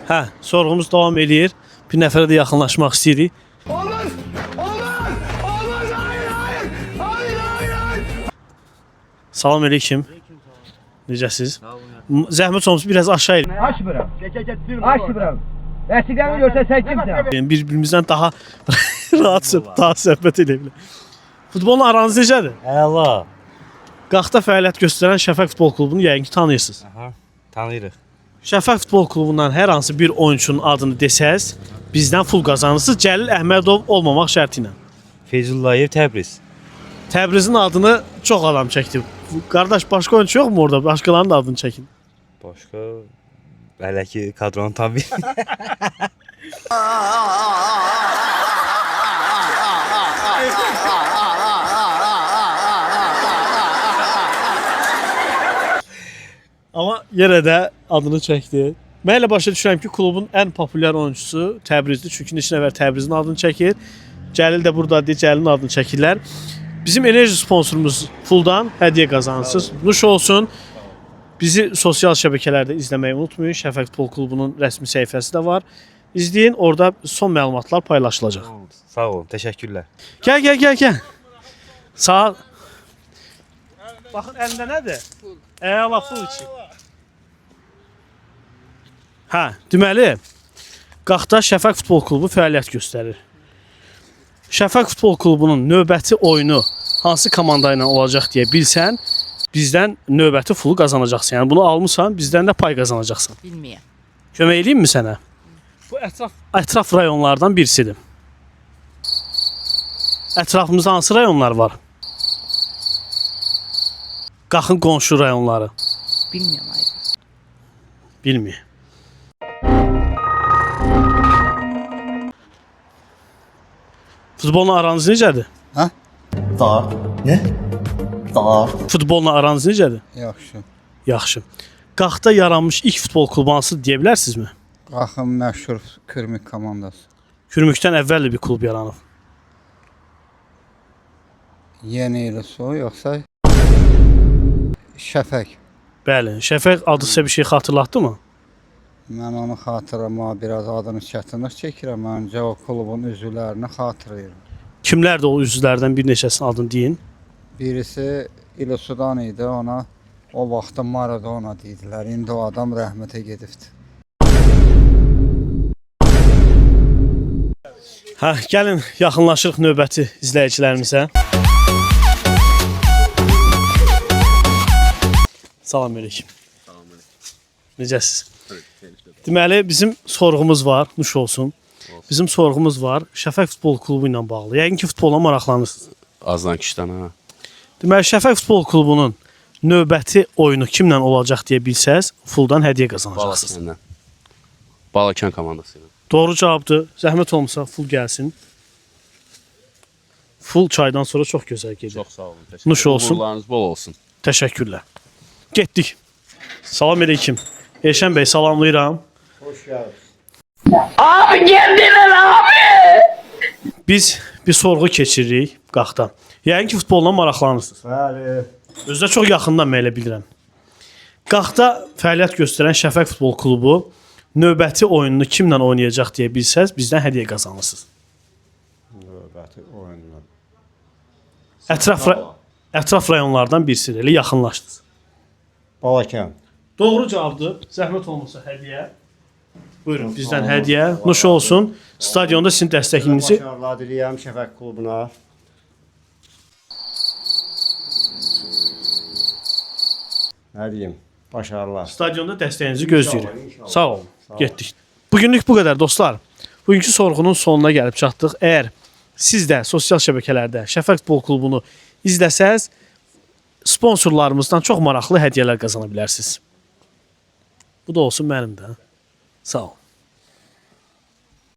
Hə, sorğumuz davam edir. Bir nəfərə də yaxınlaşmaq istəyirik. Olmaz! Olmaz! Olmaz! Hayır! Hayır! Hayır! Hayır! Hayır! Salam aleyküm. Necəsiz? Zəhmət olmuş biraz aşağı in. Aç bırak. Aç bırak. Rəsədəni görsə sən kimsən? Yəni bir-birimizdən daha rahat söhbət edə bilər. Futbolun aranız necədir? Əla. Qaxda fəaliyyət göstərən Şəfəq Futbol Klubunu yəqin ki tanıyırsınız. Aha, tanıyırıq. Şəfəq Futbol Klubundan hər hansı bir oyunçunun adını desəz, bizdən pul qazanırsınız. Cəlil Əhmədov olmamaq şərti ilə. Feyzullayev Təbriz. Təbrizin adını çox adam çəkdi. Qardaş, başqa oyunçu yoxmu orada? Başqalarının da adını çəkin. Başqa hələ ki kadronun tam bir. Amma yenə də adını çəkdi. Mən elə başa düşürəm ki, klubun ən populyar oyunçusu Təbrizdir. Çünki neçə nəfər Təbrizin adını çəkir. Cəlil də buradadır, Cəlilin adını çəkirlər. Bizim enerji sponsorumuz Fuldan hədiyyə qazanırsınız. Nuş olsun. Bizi sosial şəbəkələrdə izləməyi unutmayın. Şəfəq Futbol Klubunun rəsmi səhifəsi də var. İzləyin, orada son məlumatlar paylaşılacaq. Sağ olun, təşəkkürlər. Gəl. Sağ. Baxın əlində nədir? Pul. Əla pul için. Hə, deməli, Qaxda Şəfəq Futbol Klubu fəaliyyət göstərir. Şəfəq Futbol Klubunun növbəti oyunu hansı komanda ilə olacaq deyə bilsən, bizdən növbəti pulu qazanacaqsan. Yəni bunu almısan, bizdən də pay qazanacaqsan. Bilməyəm. Kömək edeyim mi sənə? Bu ətraf rayonlardan birisidir. Ətrafımızda hansı rayonlar var? Qaxın qonşu rayonları. Bilməyəm aydın. Bilmir. Futbolla aranız necədir? Ha? Dar. Ne? Dar. Futbolla aranız necədir? Yaxşı. Yaxşı. Qaxda yaranmış ilk futbol klubu hansıdır deyə bilərsinizmi? Qaxın məşhur Kırmik komandası. Kürmükdən əvvəl bir klub yaranıb. Yeni ilisi o yoxsa Şəfəq. Bəli. Şəfəq adı sizə bir şey xatırlatdı mı? Mən onu xatırlama biraz adını çətinlik çəkirəm. Məncə o klubun üzvlərini xatırlayıram. Kimlərdir o üzvlərdən bir neçəsinin adını deyin. Birisi İlisudan idi, ona o vaxtda Maradona dedilər. İndi o adam rəhmətə gedibdir. Hə, gəlin yaxınlaşırıq növbəti izləyicilərimizə. Salam aleyküm. Necəsiz? Deməli, bizim sorğumuz var, nuş olsun. Bizim sorğumuz var Şəfəq Futbol Klubu ilə bağlı. Yəqin ki, futbolla maraqlanırsınız. Azdan kişdən ha. Deməli, Şəfəq Futbol Klubunun növbəti oyunu kimlə olacaq deyə bilsəz, Fuldan hədiyyə qazanacaqsınız. Balakəndən. Balakən komandası ilə. Doğru cavabdır. Zəhmət olmasa Ful gəlsin. Ful çaydan sonra çox gözəl gedir. Çox sağ olun. Təşəkkür. Nuş olsun. Uğurlarınız bol olsun. Təşəkkürlər. Getdik. Salam aleyküm. Elşən bəy, salamlayıram. Xoş gəldiniz. Abi geldiler abi. Biz bir sorğu keçiririk Qaxda. Yəqin ki, futbolla maraqlanırsınız. Bəli. Özdə çox yaxından mən elə bilirəm. Qaxda fəaliyyət göstərən Şəfəq Futbol Klubu növbəti oyununu kimlə oynayacaq deyə bilsəz, bizdən hədiyyə qazanırsınız. Növbəti oyunlar. Ətraf rayonlardan birisidir. Elə yaxınlaşdınız. Balakən. Doğru cavabdır. Zəhmət olmasa hədiyyə. Buyurun, bizdən hədiyyə. Nuş olsun. Stadionda sizin dəstəkliyinizi Başarılar diləyirəm Şəfəq klubuna. Nə deyim? Başarılar. stadionda dəstəyinizi gözləyirik. Sağ olun. Getdik. Bugünlük bu qədər dostlar. Bugünkü sorğunun sonuna gəlib çatdıq. Əgər siz də sosial şəbəkələrdə Şəfəq Futbol Klubunu izləsəz, sponsorlarımızdan çox maraqlı hədiyyələr qazana bilərsiniz. Bu da olsun mənim də. Sağ ol.